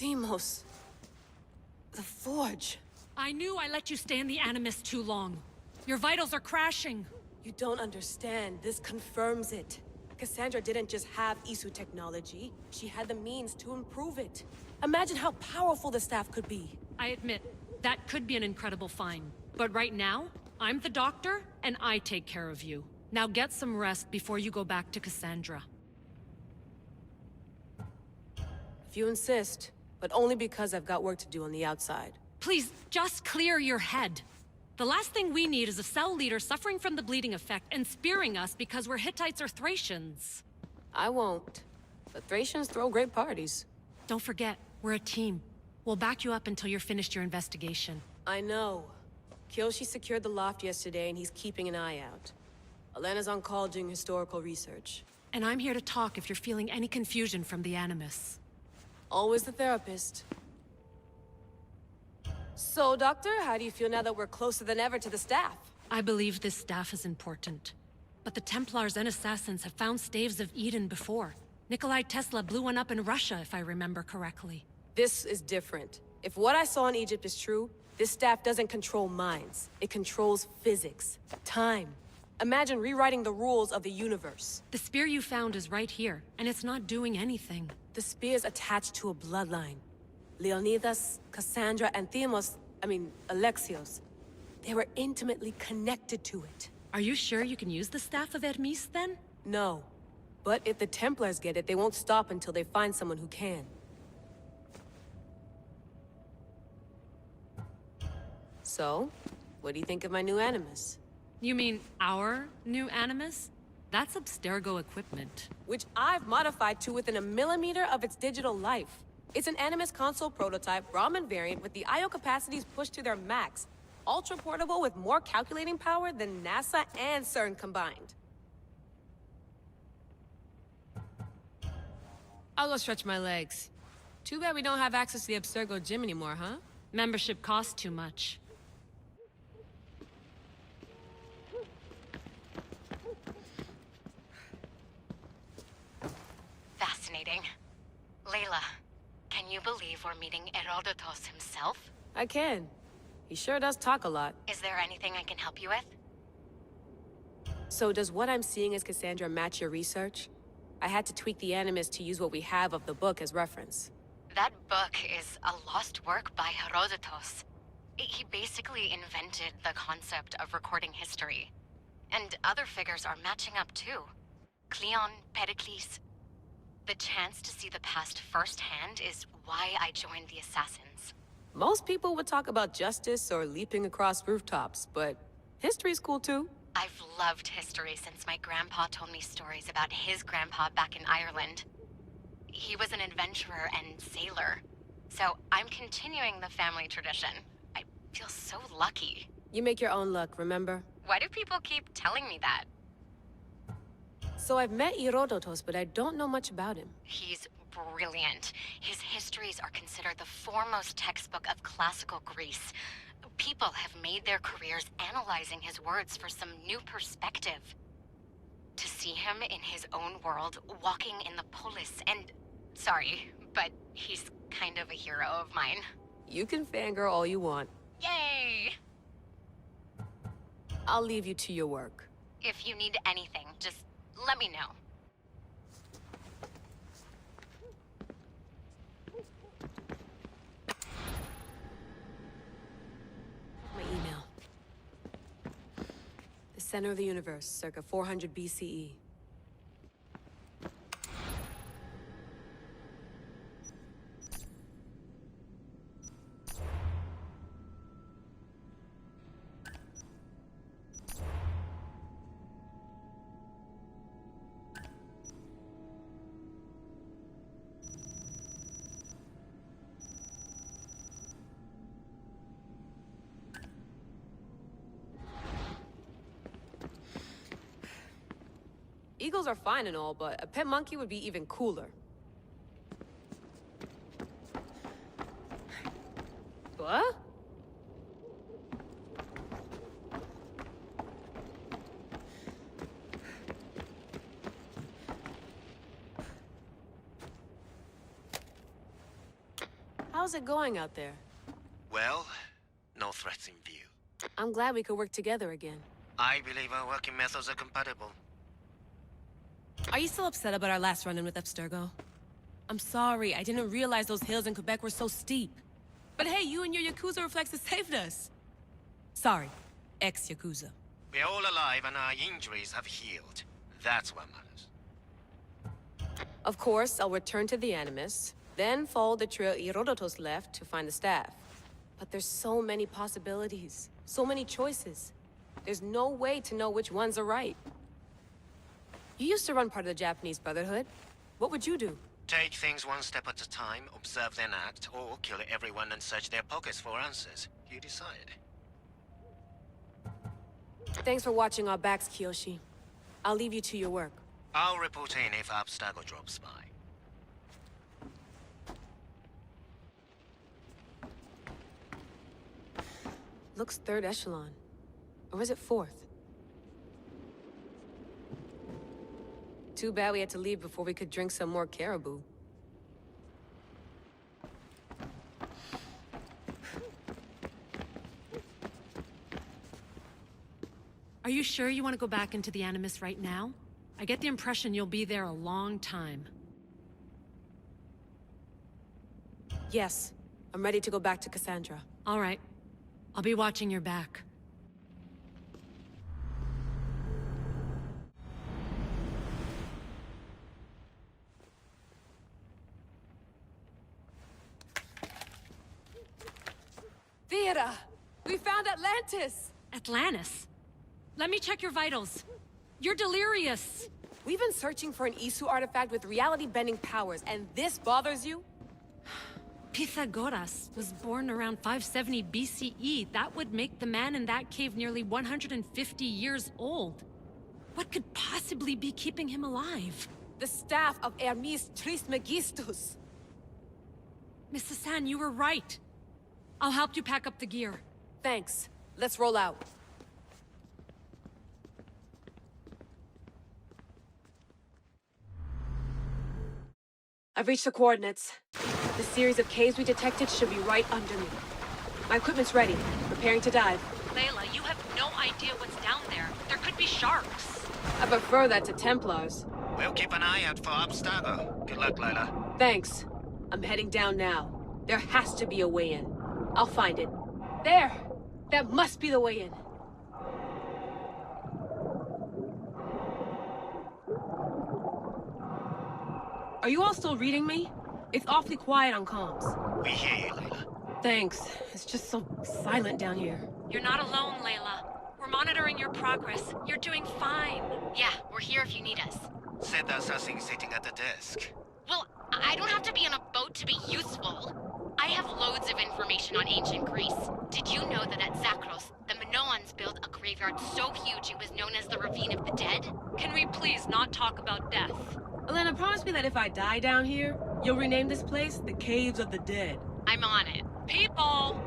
Themos. The Forge. I knew I let you stay in the Animus too long. Your vitals are crashing. You don't understand. This confirms it. Cassandra didn't just have Isu technology. She had the means to improve it. Imagine how powerful the staff could be. I admit, that could be an incredible find. But right now, I'm the doctor, and I take care of you. Now get some rest before you go back to Cassandra. If you insist, but only because I've got work to do on the outside. Please, just clear your head. The last thing we need is a cell leader suffering from the bleeding effect and spearing us because we're Hittites or Thracians. I won't. But Thracians throw great parties. Don't forget, we're a team. We'll back you up until you're finished your investigation. I know. Kyoshi secured the loft yesterday and he's keeping an eye out. Elena's on call doing historical research. And I'm here to talk if you're feeling any confusion from the Animus. Always the therapist. So, Doctor, how do you feel now that we're closer than ever to the staff? I believe this staff is important. But the Templars and Assassins have found staves of Eden before. Nikolai Tesla blew one up in Russia, if I remember correctly. This is different. If what I saw in Egypt is true, this staff doesn't control minds. It controls physics, time. Imagine rewriting the rules of the universe. The spear you found is right here, and it's not doing anything. The spear's attached to a bloodline. Leonidas, Cassandra, and Alexios. They were intimately connected to it. Are you sure you can use the Staff of Hermes, then? No. But if the Templars get it, they won't stop until they find someone who can. So, what do you think of my new Animus? You mean our new Animus? That's Abstergo equipment. Which I've modified to within a millimeter of its digital life. It's an Animus console prototype, Raman variant, with the I/O capacities pushed to their max. Ultra-portable with more calculating power than NASA and CERN combined. I'll go stretch my legs. Too bad we don't have access to the Abstergo gym anymore, huh? Membership costs too much. Fascinating. Layla, can you believe we're meeting Herodotus himself? I can. He sure does talk a lot. Is there anything I can help you with? So does what I'm seeing as Cassandra match your research? I had to tweak the Animus to use what we have of the book as reference. That book is a lost work by Herodotus. He basically invented the concept of recording history. And other figures are matching up too. Cleon, Pericles. The chance to see the past firsthand is why I joined the Assassins. Most people would talk about justice or leaping across rooftops, but history's cool too. I've loved history since my grandpa told me stories about his grandpa back in Ireland. He was an adventurer and sailor, so I'm continuing the family tradition. I feel so lucky. You make your own luck, remember? Why do people keep telling me that? So I've met Herodotus, but I don't know much about him. He's brilliant. His histories are considered the foremost textbook of classical Greece. People have made their careers analyzing his words for some new perspective. To see him in his own world, walking in the polis, and... Sorry, but he's kind of a hero of mine. You can fangirl all you want. Yay! I'll leave you to your work. If you need anything, just let me know. My email. The center of the universe, circa 400 BCE. Eagles are fine and all, but a pet monkey would be even cooler. What? How's it going out there? Well, no threats in view. I'm glad we could work together again. I believe our working methods are compatible. Are you still upset about our last run-in with Abstergo? I'm sorry, I didn't realize those hills in Quebec were so steep. But hey, you and your Yakuza reflexes saved us. Sorry, ex-Yakuza. We're all alive and our injuries have healed. That's what matters. Of course, I'll return to the Animus, then follow the trail Herodotus left to find the staff. But there's so many possibilities, so many choices. There's no way to know which ones are right. You used to run part of the Japanese Brotherhood. What would you do? Take things one step at a time, observe then act, or kill everyone and search their pockets for answers. You decide. Thanks for watching our backs, Kiyoshi. I'll leave you to your work. I'll report in if Abstergo drops by. Looks third echelon. Or is it fourth? Too bad we had to leave before we could drink some more caribou. Are you sure you want to go back into the Animus right now? I get the impression you'll be there a long time. Yes, I'm ready to go back to Cassandra. All right. I'll be watching your back. Theater! We found Atlantis! Atlantis? Let me check your vitals. You're delirious. We've been searching for an Isu artifact with reality-bending powers, and this bothers you? Pythagoras was born around 570 BCE. That would make the man in that cave nearly 150 years old. What could possibly be keeping him alive? The staff of Hermes Trismegistus. Mrs. San, you were right. I'll help you pack up the gear. Thanks. Let's roll out. I've reached the coordinates. The series of caves we detected should be right under me. My equipment's ready. Preparing to dive. Layla, you have no idea what's down there. There could be sharks. I prefer that to Templars. We'll keep an eye out for Abstergo. Good luck, Layla. Thanks. I'm heading down now. There has to be a way in. I'll find it. There! That must be the way in. Are you all still reading me? It's awfully quiet on comms. We hear you, Layla. Thanks. It's just so silent down here. You're not alone, Layla. We're monitoring your progress. You're doing fine. Yeah, we're here if you need us. Said the assassin sitting at the desk. Well, I don't have to be on a boat to be useful. I have loads of information on ancient Greece. Did you know that at Zakros, the Minoans built a graveyard so huge it was known as the Ravine of the Dead? Can we please not talk about death? Elena, promise me that if I die down here, you'll rename this place the Caves of the Dead. I'm on it. People!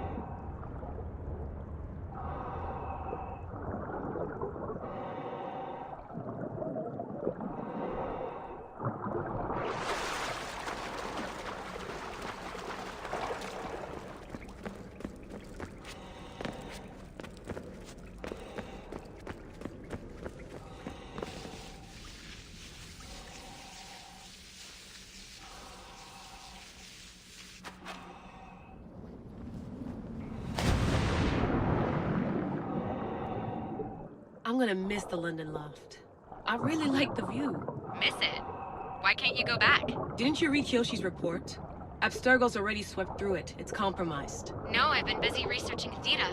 I'm gonna miss the London loft. I really like the view. Miss it? Why can't you go back? Didn't you read Kyoshi's report? Abstergo's already swept through it. It's compromised. No, I've been busy researching Theta.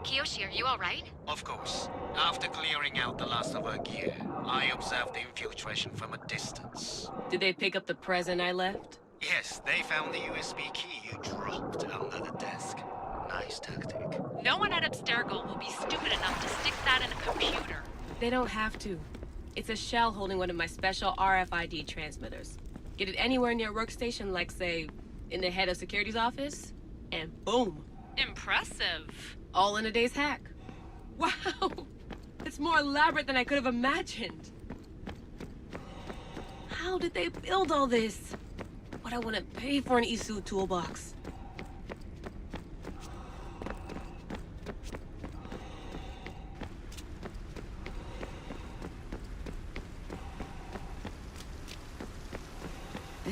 Kiyoshi, are you alright? Of course. After clearing out the last of our gear, I observed the infiltration from a distance. Did they pick up the present I left? Yes, they found the USB key you dropped under the desk. Nice tactic. No one at Abstergo will be stupid enough to stick that in a computer. They don't have to. It's a shell holding one of my special RFID transmitters. Get it anywhere near a workstation, like, say, in the head of security's office, and boom. Impressive. All in a day's hack. Wow! It's more elaborate than I could have imagined. How did they build all this? What I want to pay for an Isu toolbox.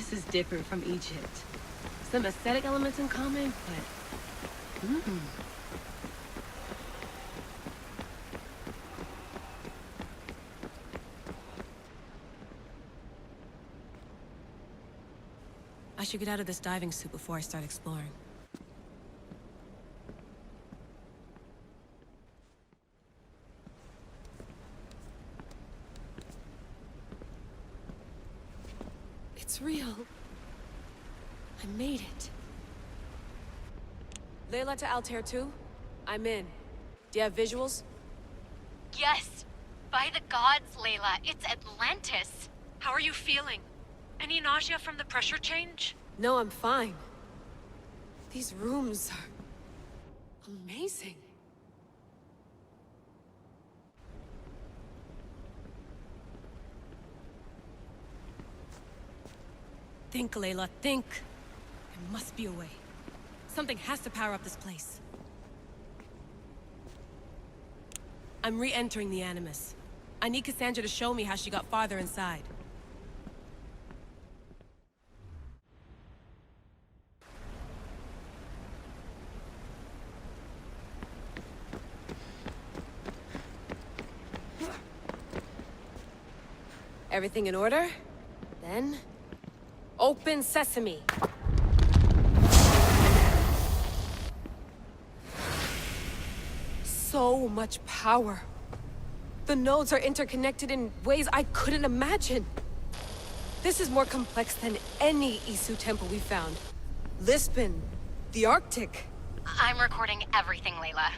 This is different from Egypt. Some aesthetic elements in common, but... I should get out of this diving suit before I start exploring. It's real. I made it. Layla to Altair 2? I'm in. Do you have visuals? Yes! By the gods, Layla, it's Atlantis! How are you feeling? Any nausea from the pressure change? No, I'm fine. These rooms are... amazing. Think, Layla, think. There must be a way. Something has to power up this place. I'm re-entering the Animus. I need Cassandra to show me how she got farther inside. Everything in order? Then... open sesame! So much power. The nodes are interconnected in ways I couldn't imagine. This is more complex than any Isu temple we found. Lisbon, the Arctic. I'm recording everything, Layla.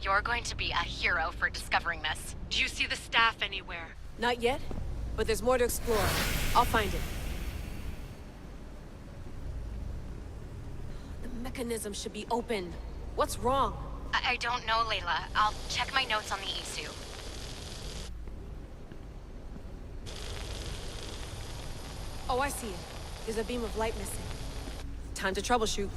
You're going to be a hero for discovering this. Do you see the staff anywhere? Not yet, but there's more to explore. I'll find it. The mechanism should be open. What's wrong? I don't know, Layla. I'll check my notes on the Isu. Oh, I see it. There's a beam of light missing. Time to troubleshoot.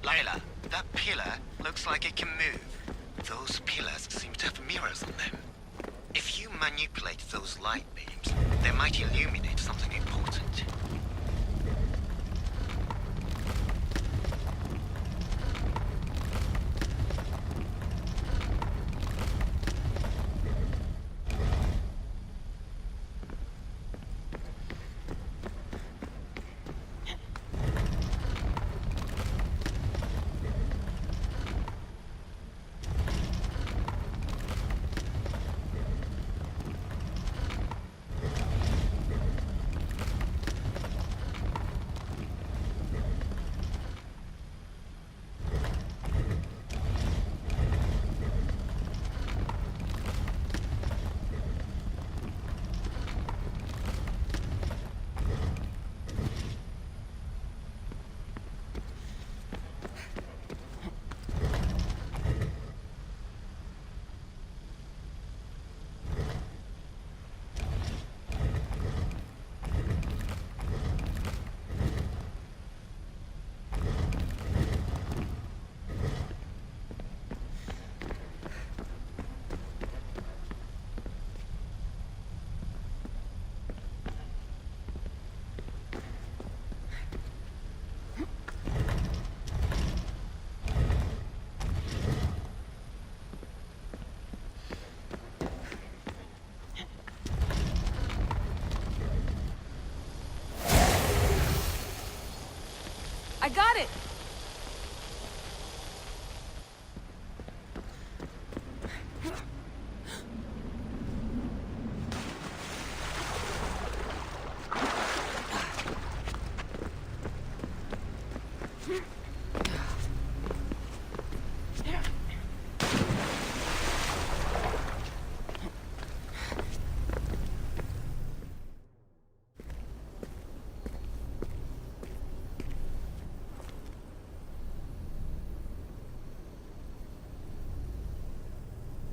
Layla, that pillar looks like it can move. Those pillars seem to have mirrors on them. If you manipulate those light beams, they might illuminate something important. I got it!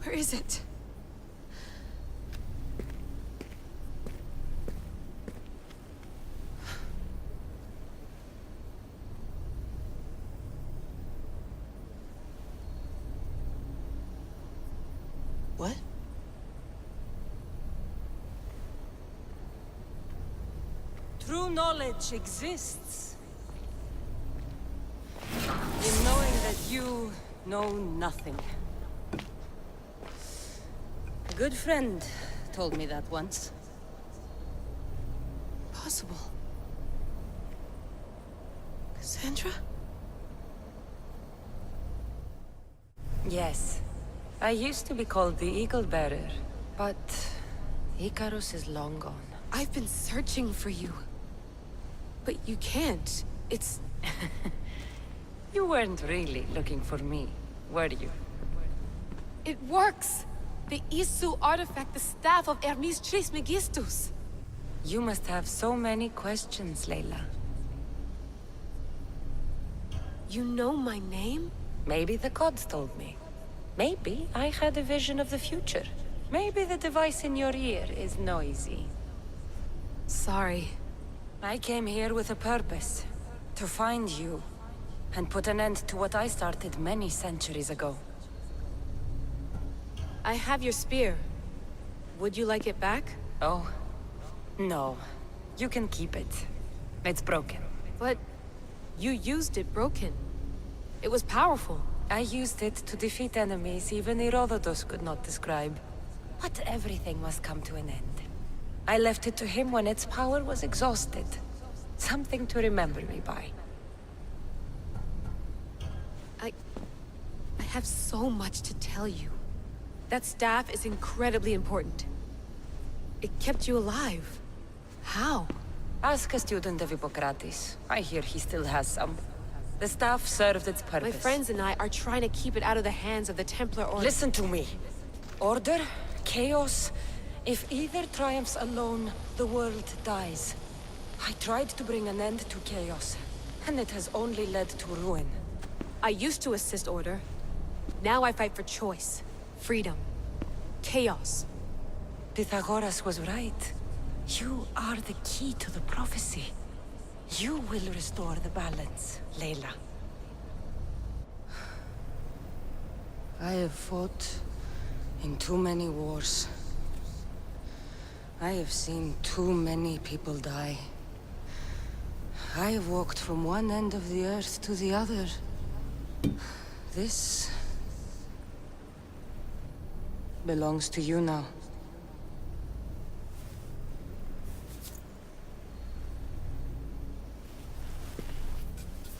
Where is it? What? True knowledge exists in knowing that you know nothing. A good friend told me that once. Possible. Cassandra? Yes. I used to be called the Eagle Bearer, but Icarus is long gone. I've been searching for you. But you can't. It's... You weren't really looking for me, were you? It works! The Isu artifact, the staff of Hermes Trismegistus. You must have so many questions, Layla. You know my name? Maybe the gods told me. Maybe I had a vision of the future. Maybe the device in your ear is noisy. Sorry. I came here with a purpose. To find you. And put an end to what I started many centuries ago. I have your spear. Would you like it back? Oh? No. You can keep it. It's broken. But... you used it broken. It was powerful. I used it to defeat enemies even Herodotus could not describe. But everything must come to an end. I left it to him when its power was exhausted. Something to remember me by. I have so much to tell you. That staff is incredibly important. It kept you alive. How? Ask a student of Hippocrates. I hear he still has some. The staff served its purpose. My friends and I are trying to keep it out of the hands of the Templar Order. Listen to me. Order, chaos. If either triumphs alone, the world dies. I tried to bring an end to chaos, and it has only led to ruin. I used to assist Order. Now I fight for choice, freedom, chaos. Pythagoras was right. You are the key to the prophecy. You will restore the balance, Layla. I have fought in too many wars. I have seen too many people die. I have walked from one end of the earth to the other. This belongs to you now.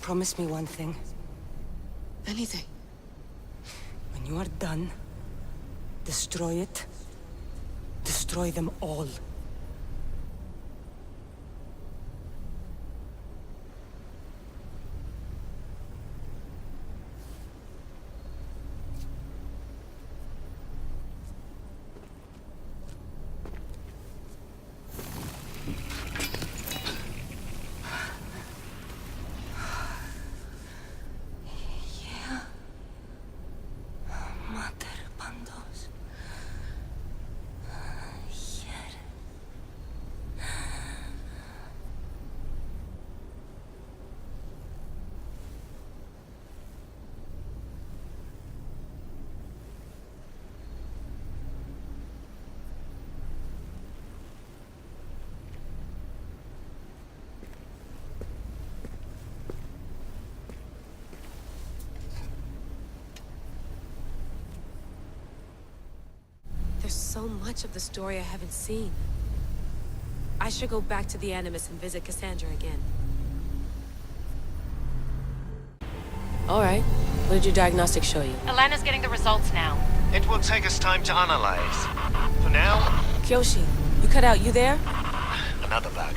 Promise me one thing. Anything. When you are done, destroy it. Destroy them all. There's so much of the story I haven't seen. I should go back to the Animus and visit Cassandra again. All right. What did your diagnostics show you? Elena's getting the results now. It will take us time to analyze. For now, Kyoshi, you cut out. You there? another bug.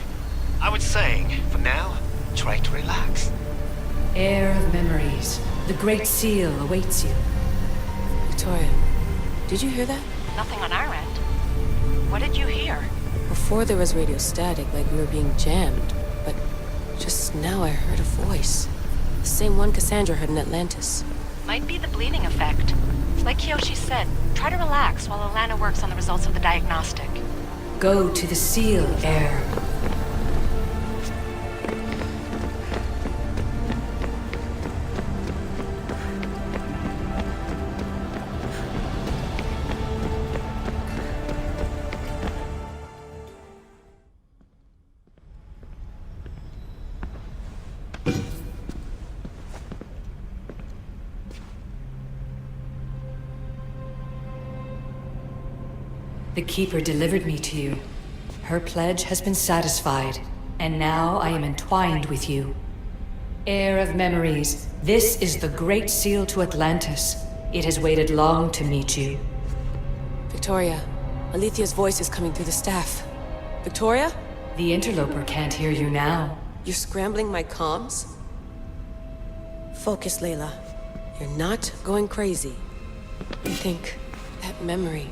I was saying, for now, try to relax. Heir of memories. The Great Seal awaits you. Victoria, did you hear that? Nothing on our end. What did you hear? Before there was radio static, like we were being jammed. But just now I heard a voice. The same one Cassandra heard in Atlantis. Might be the bleeding effect. It's Like Kiyoshi said, try to relax while Alana works on the results of the diagnostic. Go to the seal, heir. The Keeper delivered me to you. Her pledge has been satisfied, and now I am entwined with you. Heir of memories, this is the Great Seal to Atlantis. It has waited long to meet you. Victoria, Alethea's voice is coming through the staff. Victoria? The interloper can't hear you now. You're scrambling my comms? Focus, Layla. You're not going crazy. I think that memory...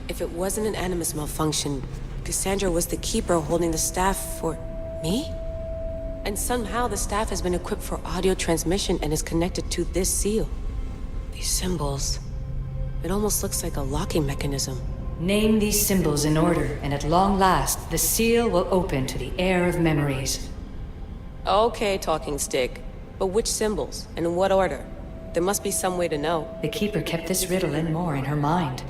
If it wasn't an Animus malfunction, Cassandra was the Keeper holding the staff for... me? And somehow the staff has been equipped for audio transmission and is connected to this seal. These symbols... It almost looks like a locking mechanism. Name these symbols in order, and at long last, the seal will open to the Heir of Memories. Okay, talking stick. But which symbols? And in what order? There must be some way to know. The Keeper kept this riddle and more in her mind.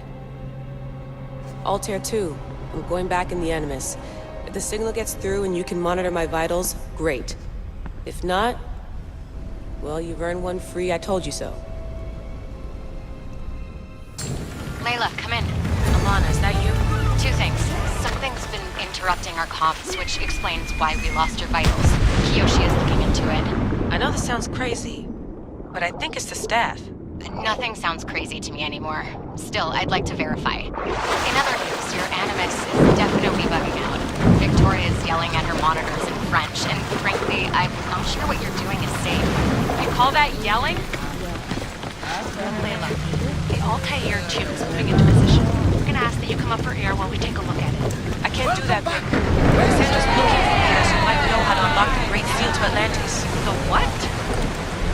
Altair 2. I'm going back in the Animus. If the signal gets through and you can monitor my vitals, great. If not... well, you've earned one free I told you so. Layla, come in. Alana, is that you? Two things. Something's been interrupting our comms, which explains why we lost your vitals. Kiyoshi is looking into it. I know this sounds crazy, but I think it's the staff. Nothing sounds crazy to me anymore. Still, I'd like to verify. In other news, your Animus is definitely bugging out. Victoria is yelling at her monitors in French, and frankly, I'm not sure what you're doing is safe. You call that yelling? Layla, the Altair 2 is moving into position. We're gonna ask that you come up for air while we take a look at it. I can't do that, Vic. Cassandra's looking for leaders who might know how to unlock the Great Seal to Atlantis. The what?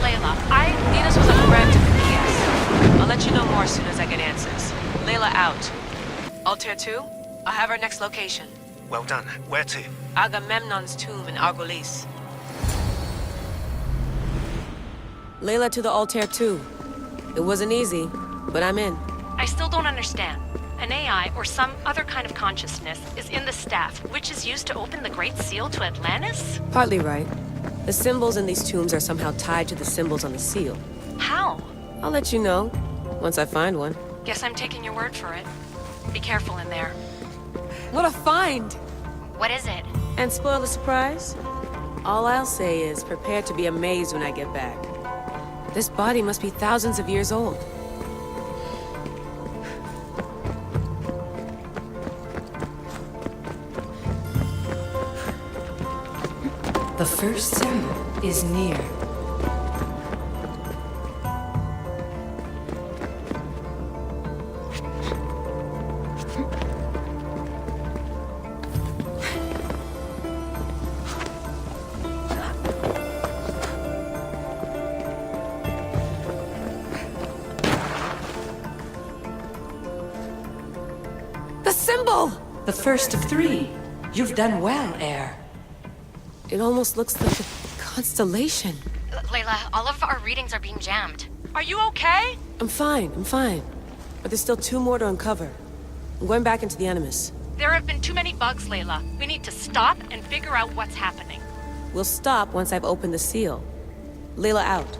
Layla, Venus was a threat to the PS. I'll let you know more as soon as I get answers. Layla out. Altair 2, I'll have our next location. Well done. Where to? Agamemnon's tomb in Argolis. Layla to the Altair 2. It wasn't easy, but I'm in. I still don't understand. An AI or some other kind of consciousness is in the staff, which is used to open the Great Seal to Atlantis? Partly right. The symbols in these tombs are somehow tied to the symbols on the seal. How? I'll let you know, once I find one. Guess I'm taking your word for it. Be careful in there. What a find! What is it? And spoil the surprise? All I'll say is prepare to be amazed when I get back. This body must be thousands of years old. The first symbol is near. The symbol! The first of three. You've done well, heir. It almost looks like a constellation. Layla, all of our readings are being jammed. Are you okay? I'm fine. But there's still two more to uncover. I'm going back into the Animus. There have been too many bugs, Layla. We need to stop and figure out what's happening. We'll stop once I've opened the seal. Layla out.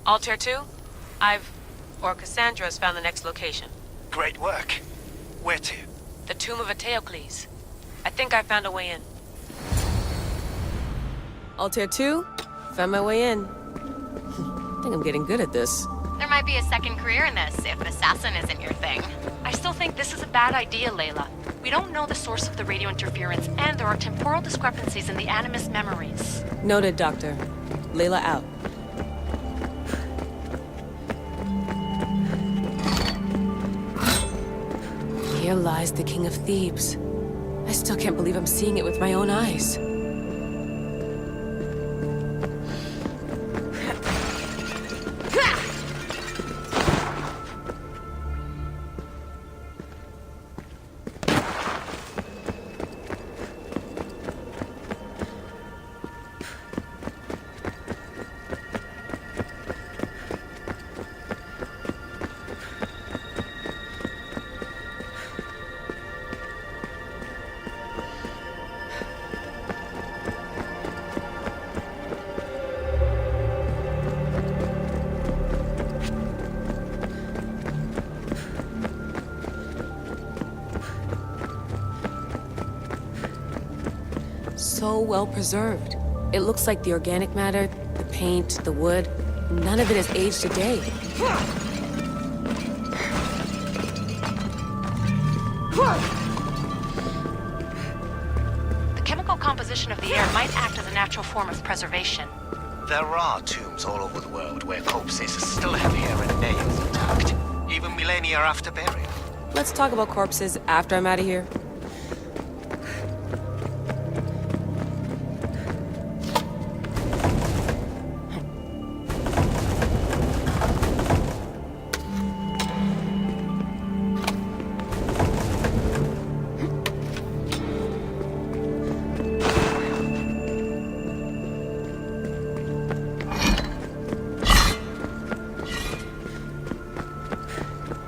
Altair 2, Cassandra's found the next location. Great work. Where to? The tomb of Eteocles. I think I found a way in. Altair 2, found my way in. I think I'm getting good at this. There might be a second career in this, if assassin isn't your thing. I still think this is a bad idea, Layla. We don't know the source of the radio interference, and there are temporal discrepancies in the Animus memories. Noted, Doctor. Layla out. Here lies the King of Thebes. I still can't believe I'm seeing it with my own eyes. so well preserved. It looks like the organic matter, the paint, the wood, none of it has aged a day. The chemical composition of the air might act as a natural form of preservation. There are tombs all over the world where corpses still have hair and nails intact, even millennia after burial. Let's talk about corpses after I'm out of here.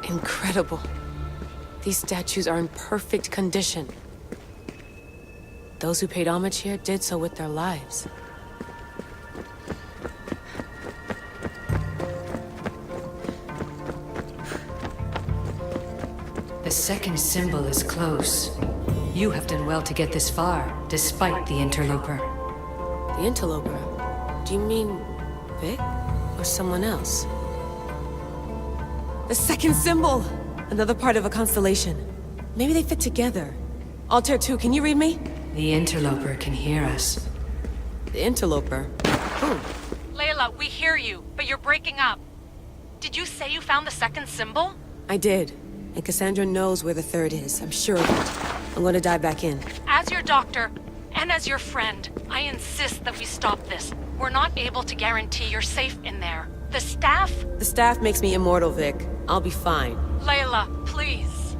Incredible. These statues are in perfect condition. Those who paid homage here did so with their lives. The second symbol is close. You have done well to get this far, despite the interloper. The interloper? Do you mean Vic? Or someone else? The second symbol! Another part of a constellation. Maybe they fit together. Altair 2, can you read me? The interloper can hear us. The interloper? Who? Layla, we hear you, but you're breaking up. Did you say you found the second symbol? I did. And Cassandra knows where the third is. I'm sure of it. I'm going to dive back in. As your doctor, and as your friend, I insist that we stop this. We're not able to guarantee you're safe in there. The staff? The staff makes me immortal, Vic. I'll be fine. Layla, please.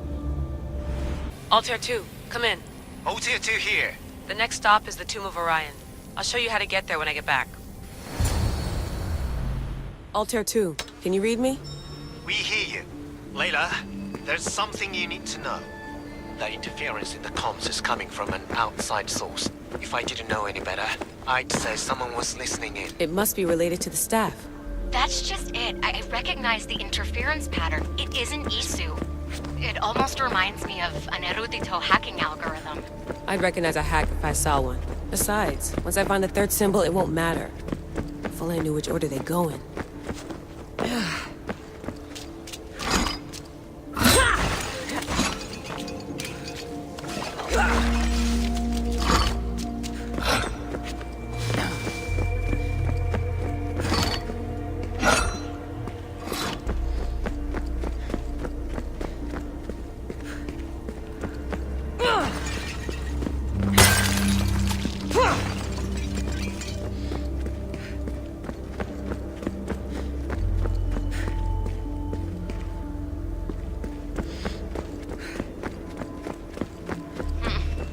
Altair 2, come in. Altair 2 here. The next stop is the Tomb of Orion. I'll show you how to get there when I get back. Altair 2, can you read me? We hear you. Layla, there's something you need to know. The interference in the comms is coming from an outside source. If I didn't know any better, I'd say someone was listening in. It must be related to the staff. That's just it. I recognize the interference pattern. It isn't Isu. It almost reminds me of an erudito hacking algorithm. I'd recognize a hack if I saw one. Besides, once I find the third symbol, it won't matter. If only I knew which order they go in.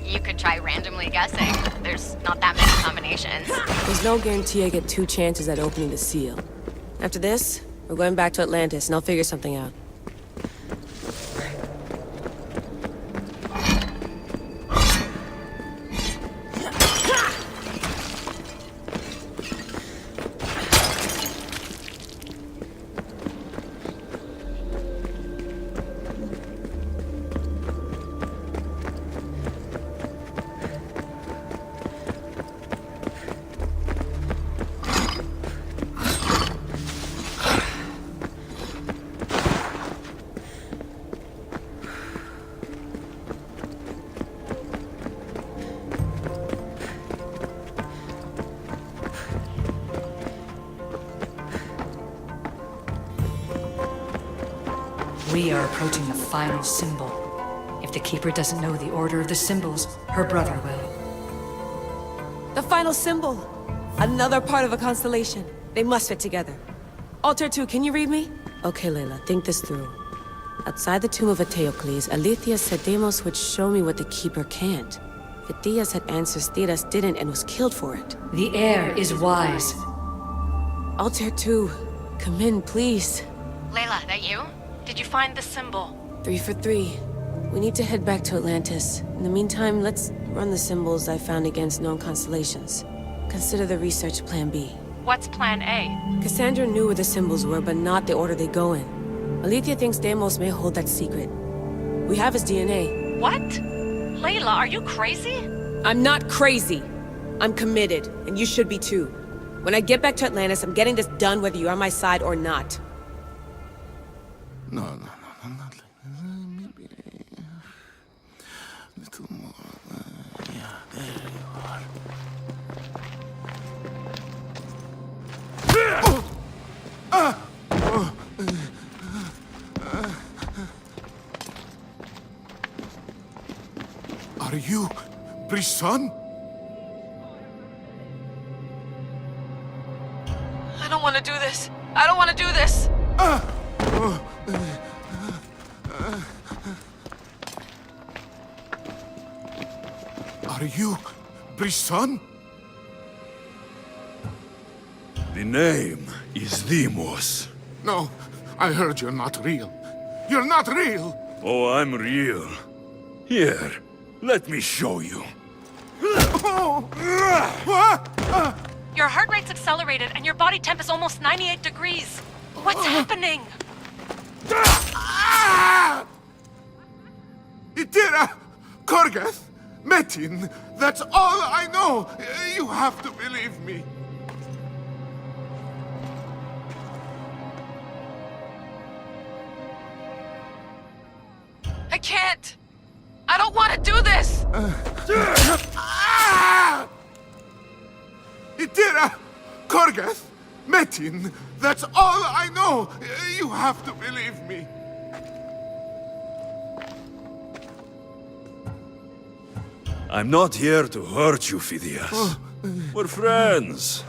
You could try randomly guessing. There's not that many combinations. There's no guarantee I get 2 chances at opening the seal. After this, we're going back to Atlantis, and I'll figure something out. We are approaching the final symbol. If the Keeper doesn't know the order of the symbols, her brother will. The final symbol! Another part of a constellation. They must fit together. Altair 2, can you read me? Okay, Layla, think this through. Outside the tomb of Eteocles, Alethea said Deimos would show me what the Keeper can't. Phidias had answers Theras didn't and was killed for it. The air is wise. Altair 2, come in, please. Layla, that you? Did you find the symbol? 3 for 3. We need to head back to Atlantis. In the meantime, let's run the symbols I found against known constellations. Consider the research plan B. What's plan A? Cassandra knew where the symbols were, but not the order they go in. Alethea thinks Deimos may hold that secret. We have his DNA. What? Layla, are you crazy? I'm not crazy. I'm committed, and you should be too. When I get back to Atlantis, I'm getting this done whether you're on my side or not. No, not like maybe a little more. Yeah, there you are. Are you Brisson? I don't want to do this. I don't want to do this. Are you Brisson? The name is Deimos. No, I heard you're not real. You're not real! Oh, I'm real. Here, let me show you. Your heart rate's accelerated and your body temp is almost 98 degrees. What's happening? Itira! Korgath! Metin! That's all I know! You have to believe me. I can't. I don't want to do this. Itira! Korgath! Metin! That's all I know! You have to believe me. I'm not here to hurt you, Phidias. We're friends.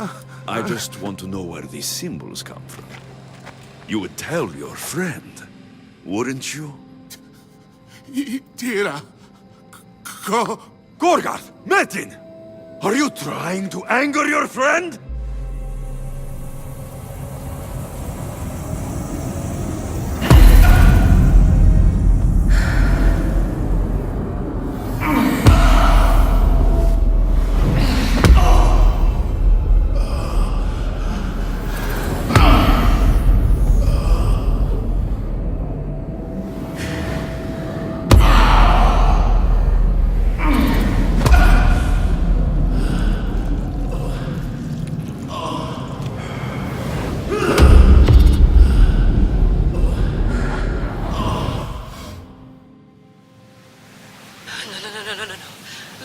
I just want to know where these symbols come from. You would tell your friend, wouldn't you? Itira! Gorgarth! Metin! Are you trying to anger your friend?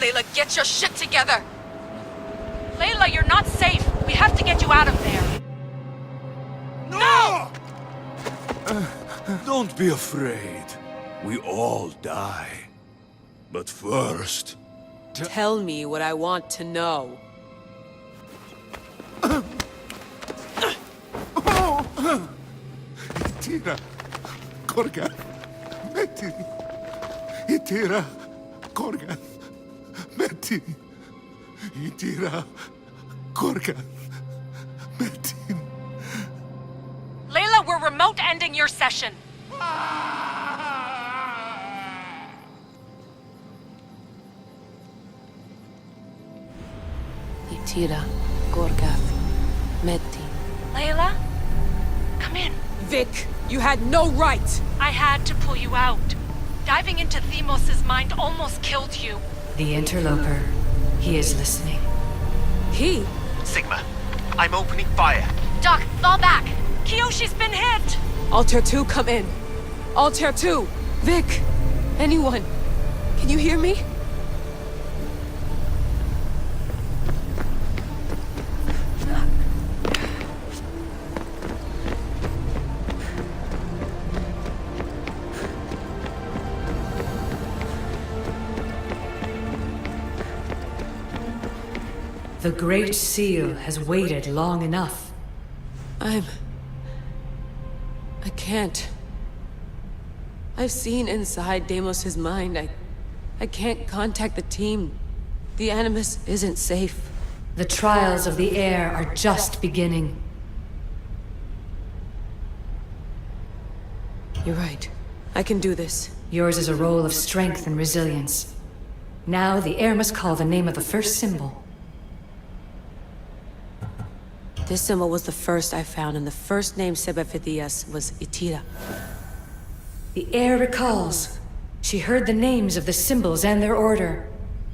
Layla, get your shit together! Layla, you're not safe. We have to get you out of there. No! Don't be afraid. We all die. But first... Tell me what I want to know. Itira! Korgath! Metin! Itira! Korgath! Metin! Itira! Korgath! Metin! Layla, we're remote ending your session. Itira, Gorgath, Metin. Layla? Come in. Vic, you had no right! I had to pull you out. Diving into Deimos' mind almost killed you. The interloper. He is listening. He? Sigma, I'm opening fire. Doc, fall back. Kiyoshi's been hit. Altair 2, come in. Altair 2! Vic! Anyone? Can you hear me? The Great Seal has waited long enough. I can't. I've seen inside Deimos' mind. I can't contact the team. The Animus isn't safe. The trials of the air are just beginning. You're right. I can do this. Yours is a role of strength and resilience. Now the air must call the name of the first symbol. This symbol was the first I found, and the first name said by Phidias was Itira. The air recalls. She heard the names of the symbols and their order.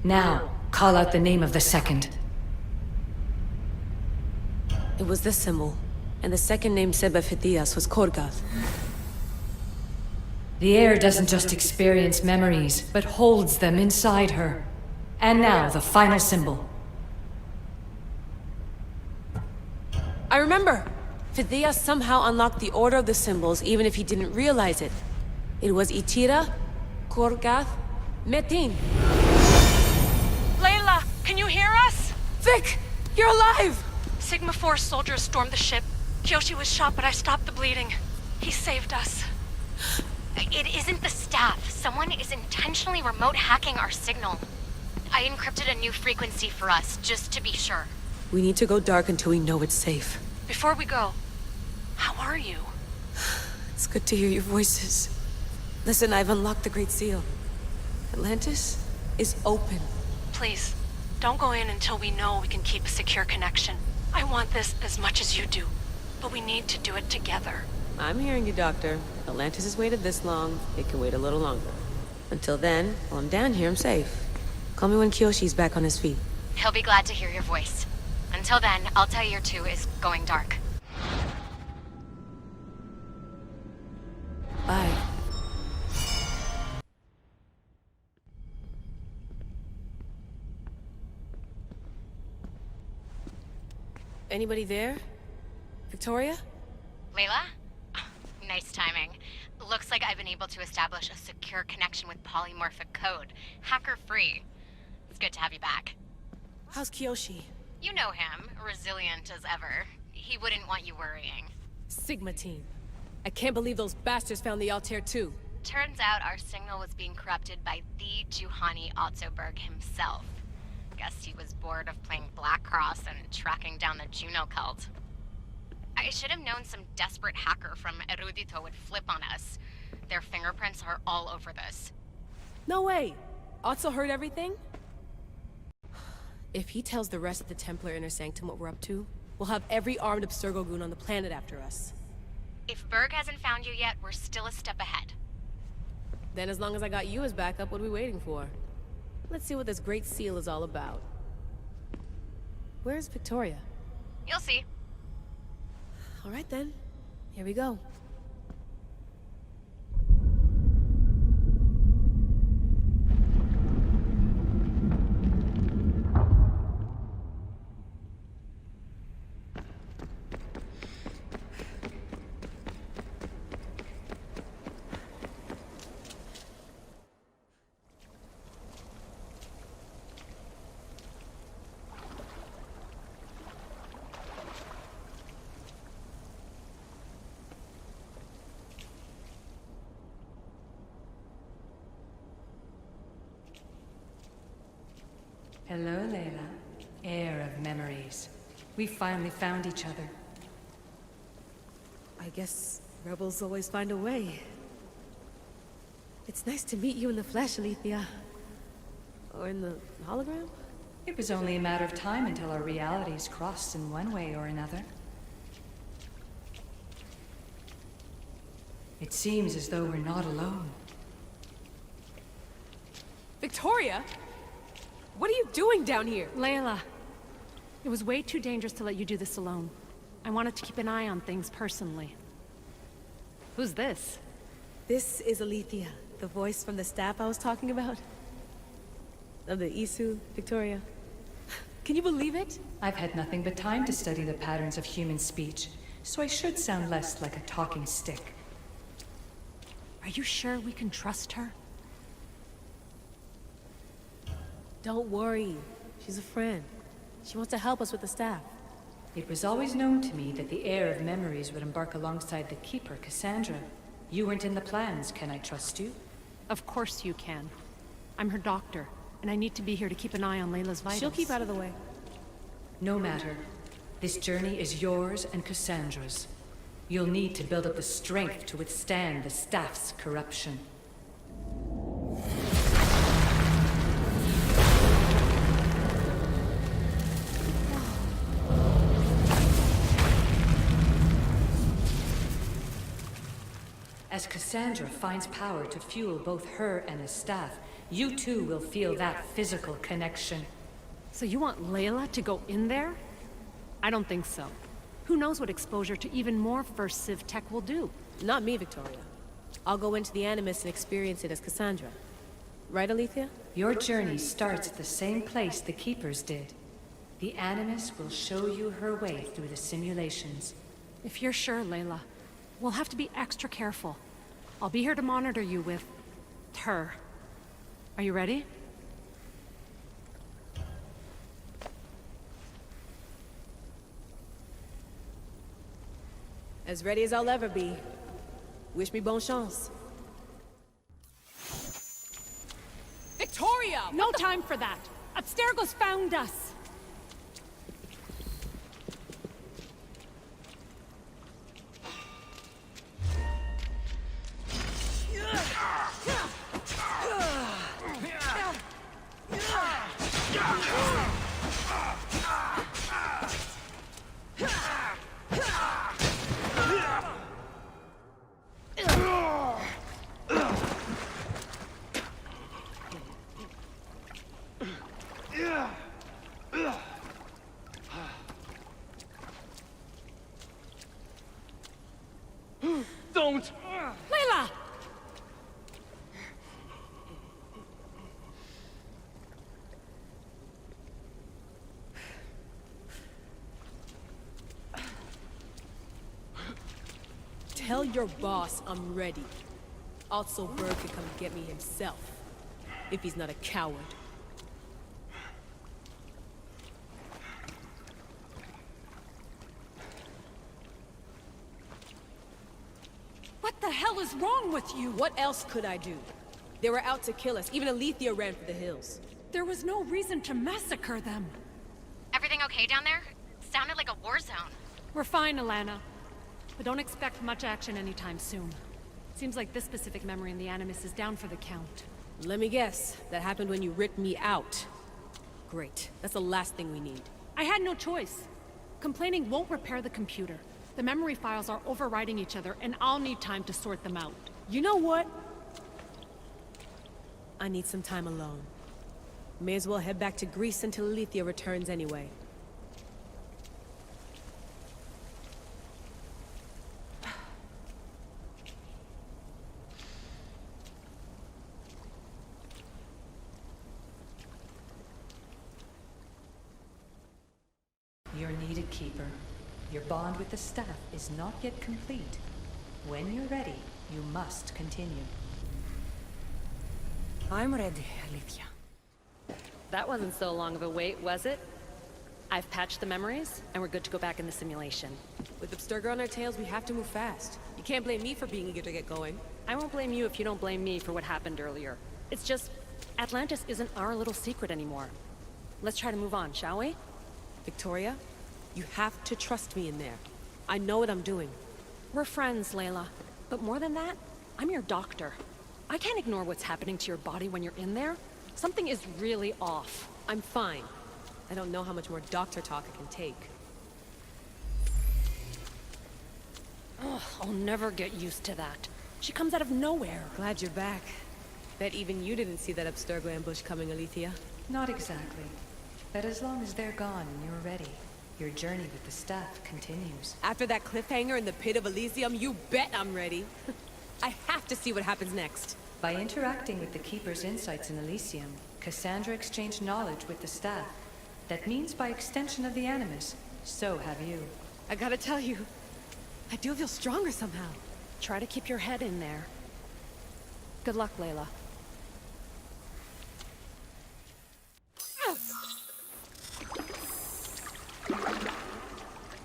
Now, call out the name of the second. It was this symbol. And the second name said by Phidias was Korgath. The heir doesn't just experience memories, but holds them inside her. And now, the final symbol. I remember! Phidias somehow unlocked the order of the symbols even if he didn't realize it. It was Itira, Korgath, Metin. Layla, can you hear us? Vic! You're alive! Sigma 4 soldiers stormed the ship. Kyoshi was shot, but I stopped the bleeding. He saved us. It isn't the staff. Someone is intentionally remote hacking our signal. I encrypted a new frequency for us, just to be sure. We need to go dark until we know it's safe. Before we go, how are you? It's good to hear your voices. Listen, I've unlocked the Great Seal. Atlantis is open. Please, don't go in until we know we can keep a secure connection. I want this as much as you do, but we need to do it together. I'm hearing you, Doctor. Atlantis has waited this long. It can wait a little longer. Until then, while I'm down here, I'm safe. Call me when Kyoshi's back on his feet. He'll be glad to hear your voice. Until then, I'll tell Year 2 is going dark. Bye. Anybody there? Victoria? Layla? Nice timing. Looks like I've been able to establish a secure connection with polymorphic code. Hacker-free. It's good to have you back. How's Kyoshi? You know him, resilient as ever. He wouldn't want you worrying. Sigma team. I can't believe those bastards found the Altair too. Turns out our signal was being corrupted by the Juhani Otzoberg himself. Guess he was bored of playing Black Cross and tracking down the Juno cult. I should have known some desperate hacker from Erudito would flip on us. Their fingerprints are all over this. No way! Otso heard everything? If he tells the rest of the Templar Inner Sanctum what we're up to, we'll have every armed Abstergo goon on the planet after us. If Berg hasn't found you yet, we're still a step ahead. Then as long as I got you as backup, what are we waiting for? Let's see what this Great Seal is all about. Where's Victoria? You'll see. All right then. Here we go. Hello, Layla. Heir of memories. We finally found each other. I guess rebels always find a way. It's nice to meet you in the flesh, Alethea. Or in the hologram? It was only a matter of time until our realities crossed in one way or another. It seems as though we're not alone. Victoria? What are you doing down here? Layla, it was way too dangerous to let you do this alone. I wanted to keep an eye on things personally. Who's this? This is Alethea, the voice from the staff I was talking about. Of the Isu, Victoria. Can you believe it? I've had nothing but time to study the patterns of human speech, so I should sound less like a talking stick. Are you sure we can trust her? Don't worry. She's a friend. She wants to help us with the staff. It was always known to me that the heir of memories would embark alongside the Keeper, Cassandra. You weren't in the plans. Can I trust you? Of course you can. I'm her doctor, and I need to be here to keep an eye on Layla's vitals. She'll keep out of the way. No matter. This journey is yours and Cassandra's. You'll need to build up the strength to withstand the staff's corruption. As Cassandra finds power to fuel both her and the staff, you too will feel that physical connection. So you want Layla to go in there? I don't think so. Who knows what exposure to even more First Civ tech will do? Not me, Victoria. I'll go into the Animus and experience it as Cassandra. Right, Alethea? Your journey starts at the same place the Keepers did. The Animus will show you her way through the simulations. If you're sure, Layla, we'll have to be extra careful. I'll be here to monitor you with... her. Are you ready? As ready as I'll ever be. Wish me bonne chance. Victoria! No time for that! Abstergo's found us! Don't! Layla! Tell your boss I'm ready. Also, Bird can come get me himself. If he's not a coward. What the hell is wrong with you? What else could I do? They were out to kill us. Even Alethea ran for the hills. There was no reason to massacre them. Everything okay down there? Sounded like a war zone. We're fine, Alana. But don't expect much action anytime soon. Seems like this specific memory in the Animus is down for the count. Let me guess. That happened when you ripped me out. Great. That's the last thing we need. I had no choice. Complaining won't repair the computer. The memory files are overriding each other, and I'll need time to sort them out. You know what? I need some time alone. May as well head back to Greece until Alethea returns anyway. You're needed, Keeper. Your bond with the staff is not yet complete. When you're ready, you must continue. I'm ready, Alethea. That wasn't so long of a wait, was it? I've patched the memories, and we're good to go back in the simulation. With Abstergo on our tails, we have to move fast. You can't blame me for being eager to get going. I won't blame you if you don't blame me for what happened earlier. It's just, Atlantis isn't our little secret anymore. Let's try to move on, shall we? Victoria, you have to trust me in there. I know what I'm doing. We're friends, Layla. But more than that, I'm your doctor. I can't ignore what's happening to your body when you're in there. Something is really off. I'm fine. I don't know how much more doctor talk I can take. Ugh, I'll never get used to that. She comes out of nowhere. Glad you're back. Bet even you didn't see that Abstergo ambush coming, Alethea. Not exactly. But as long as they're gone and you're ready, your journey with the staff continues. After that cliffhanger in the pit of Elysium, you bet I'm ready. I have to see what happens next. By interacting with the Keeper's insights in Elysium, Cassandra exchanged knowledge with the staff. That means by extension of the Animus, so have you. I gotta tell you, I do feel stronger somehow. Try to keep your head in there. Good luck, Layla.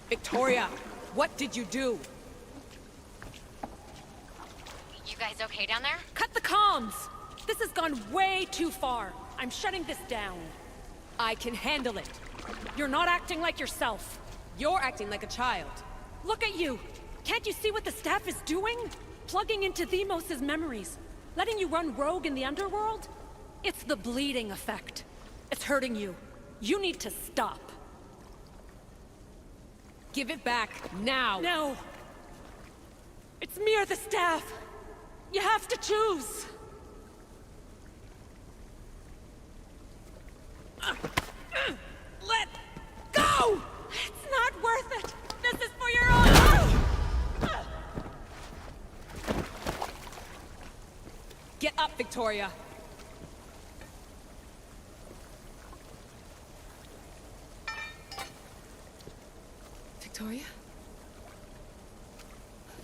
Victoria, what did you do? You guys okay down there? Cut the comms! This has gone way too far. I'm shutting this down. I can handle it. You're not acting like yourself. You're acting like a child. Look at you! Can't you see what the staff is doing? Plugging into Themos' memories. Letting you run rogue in the underworld? It's the bleeding effect. It's hurting you. You need to stop. Give it back, now! No! It's me or the staff! You have to choose! Let go! It's not worth it! This is Victoria. Victoria?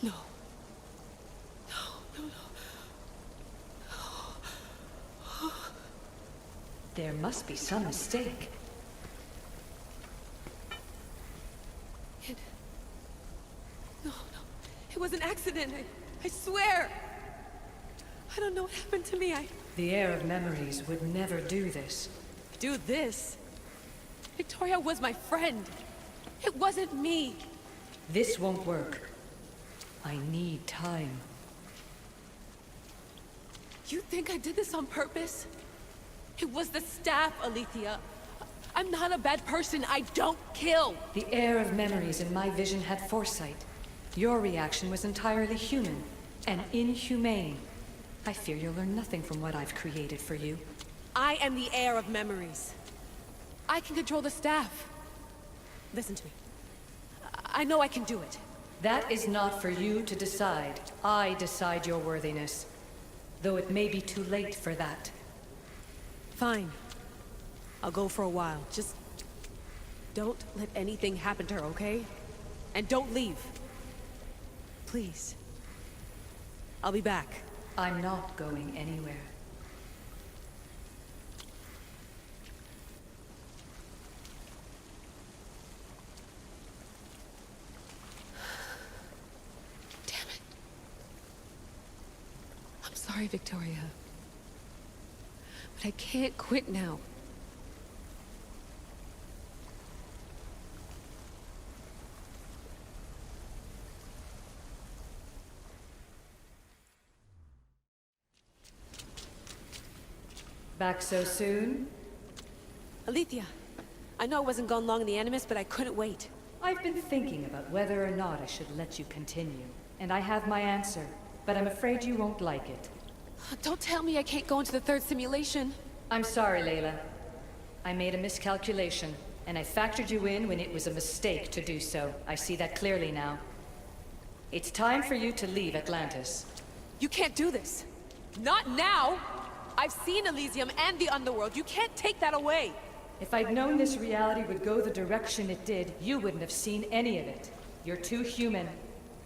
No. No. There must be some mistake. No. It was an accident. I swear. I don't know what happened to me. The heir of memories would never do this. Do this? Victoria was my friend. It wasn't me. This won't work. I need time. You think I did this on purpose? It was the staff, Alethea. I'm not a bad person. I don't kill. The heir of memories in my vision had foresight. Your reaction was entirely human and inhumane. I fear you'll learn nothing from what I've created for you. I am the heir of memories. I can control the staff. Listen to me. I know I can do it. That is not for you to decide. I decide your worthiness. Though it may be too late for that. Fine. I'll go for a while. Just don't let anything happen to her, okay? And don't leave. Please. I'll be back. I'm not going anywhere. Damn it. I'm sorry, Victoria. But I can't quit now. Back so soon? Alethea, I know I wasn't gone long in the Animus, but I couldn't wait. I've been thinking about whether or not I should let you continue. And I have my answer, but I'm afraid you won't like it. Don't tell me I can't go into the third simulation. I'm sorry, Layla. I made a miscalculation, and I factored you in when it was a mistake to do so. I see that clearly now. It's time for you to leave Atlantis. You can't do this. Not now! I've seen Elysium and the Underworld. You can't take that away! If I'd known this reality would go the direction it did, you wouldn't have seen any of it. You're too human.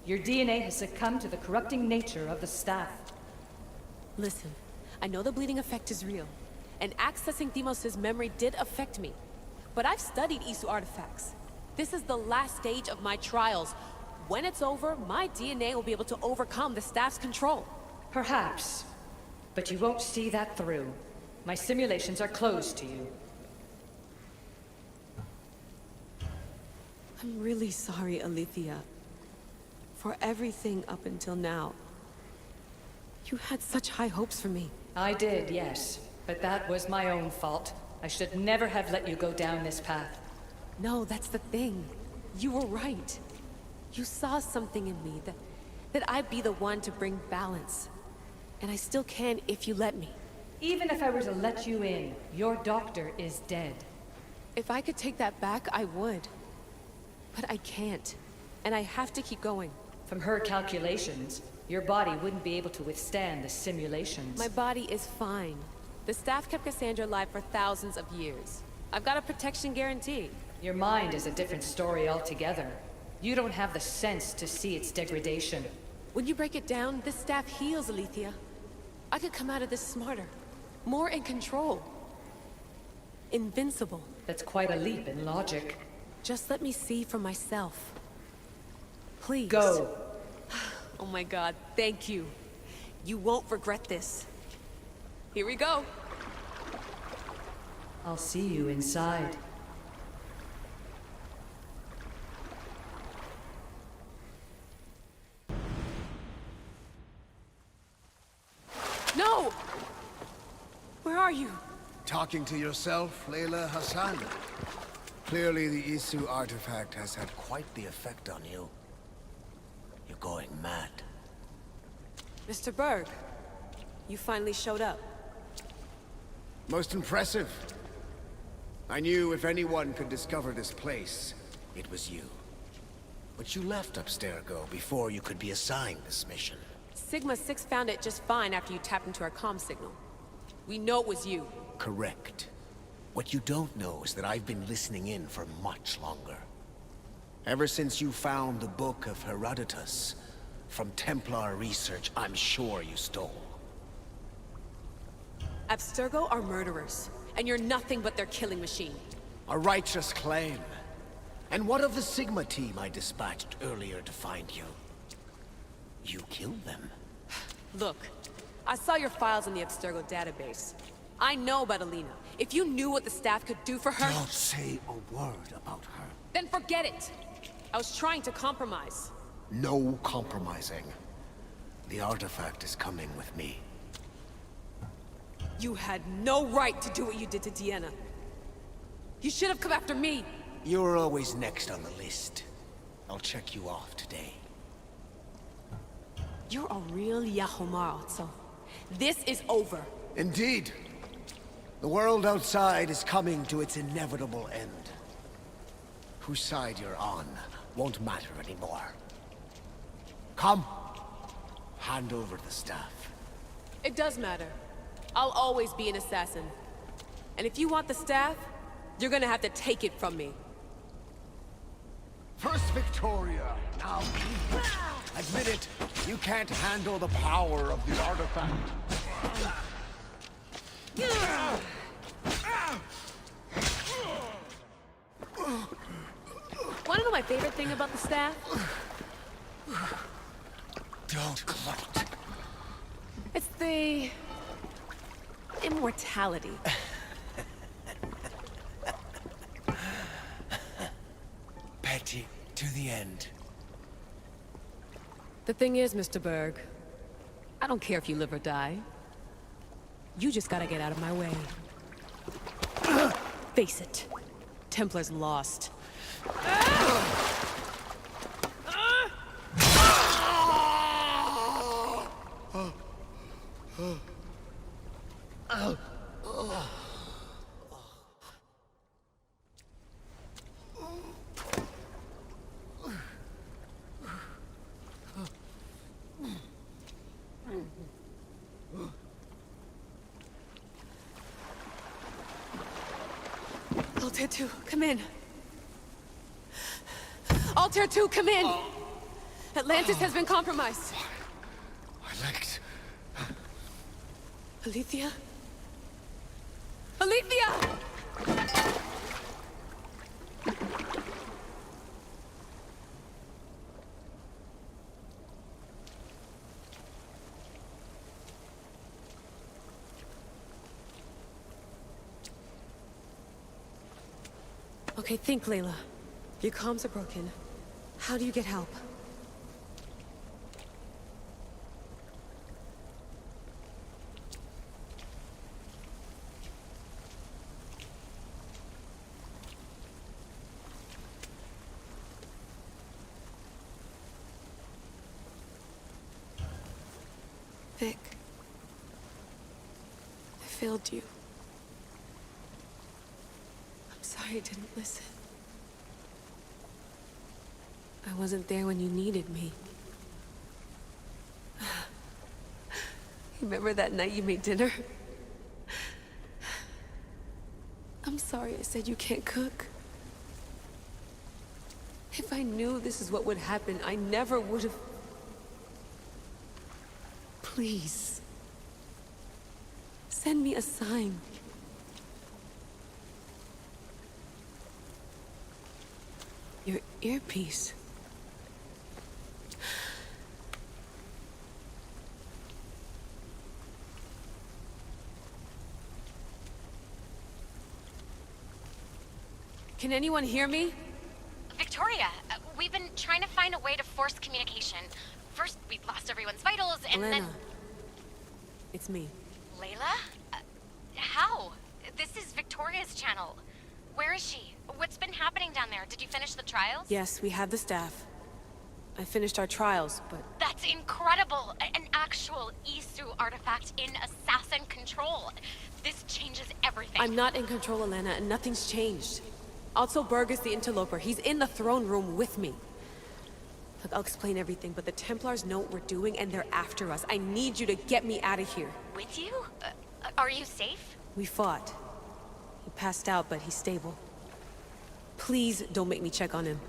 Your DNA has succumbed to the corrupting nature of the staff. Listen, I know the bleeding effect is real, and accessing Deimos' memory did affect me. But I've studied Isu artifacts. This is the last stage of my trials. When it's over, my DNA will be able to overcome the staff's control. Perhaps. But you won't see that through. My simulations are closed to you. I'm really sorry, Alethea. For everything up until now. You had such high hopes for me. I did, yes. But that was my own fault. I should never have let you go down this path. No, that's the thing. You were right. You saw something in me that I'd be the one to bring balance. And I still can if you let me. Even if I were to let you in, your doctor is dead. If I could take that back, I would. But I can't. And I have to keep going. From her calculations, your body wouldn't be able to withstand the simulations. My body is fine. The staff kept Cassandra alive for thousands of years. I've got a protection guarantee. Your mind is a different story altogether. You don't have the sense to see its degradation. When you break it down, this staff heals, Alethea. I could come out of this smarter. More in control. Invincible. That's quite a leap in logic. Just let me see for myself. Please. Go. Oh my god, thank you. You won't regret this. Here we go. I'll see you inside. No! Where are you? Talking to yourself, Layla Hassan? Clearly the Isu artifact has had quite the effect on you. You're going mad. Mr. Berg, you finally showed up. Most impressive. I knew if anyone could discover this place, it was you. But you left Abstergo before you could be assigned this mission. Sigma-6 found it just fine after you tapped into our comm signal. We know it was you. Correct. What you don't know is that I've been listening in for much longer. Ever since you found the Book of Herodotus, from Templar research I'm sure you stole. Abstergo are murderers, and you're nothing but their killing machine. A righteous claim. And what of the Sigma team I dispatched earlier to find you? You killed them. Look, I saw your files in the Abstergo database. I know about Alina. If you knew what the staff could do for her... Don't say a word about her. Then forget it! I was trying to compromise. No compromising. The artifact is coming with me. You had no right to do what you did to Deanna. You should have come after me. You're always next on the list. I'll check you off today. You're a real Yahomar, so this is over. Indeed. The world outside is coming to its inevitable end. Whose side you're on won't matter anymore. Come. Hand over the staff. It does matter. I'll always be an assassin. And if you want the staff, you're gonna have to take it from me. First Victoria, now Edith. Admit it, you can't handle the power of the artifact. Wanna know my favorite thing about the staff? Don't gloat. It's the... immortality. Petty to the end. The thing is, Mr. Berg, I don't care if you live or die. You just gotta get out of my way. Face it. Templar's lost. Altair 2, come in. Altair 2, come in! Atlantis has been compromised. I liked. Alethea? Alethea! Okay, think, Layla. Your comms are broken. How do you get help? Vic, I failed you. I'm sorry I didn't listen. I wasn't there when you needed me. Remember that night you made dinner? I'm sorry I said you can't cook. If I knew this is what would happen, I never would have... Please. Send me a sign. Your earpiece. Can anyone hear me? Victoria, we've been trying to find a way to force communication. First, we lost everyone's vitals, and Elena. then... It's me. Layla? How? This is Victoria's channel. Where is she? What's been happening down there? Did you finish the trials? Yes, we have the staff. I finished our trials, but... That's incredible! An actual Isu artifact in assassin control. This changes everything. I'm not in control, Elena, and nothing's changed. Also, Berg is the interloper. He's in the throne room with me. Look, I'll explain everything, but the Templars know what we're doing, and they're after us. I need you to get me out of here. With you? Are you safe? We fought. He passed out, but he's stable. Please don't make me check on him.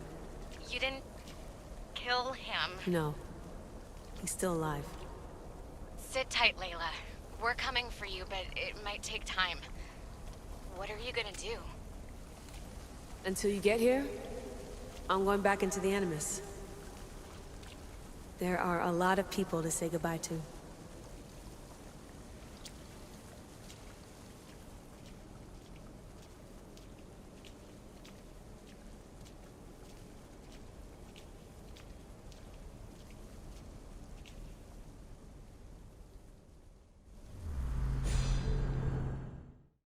You didn't kill him. No. He's still alive. Sit tight, Layla. We're coming for you, but it might take time. What are you gonna do? Until you get here, I'm going back into the Animus. There are a lot of people to say goodbye to.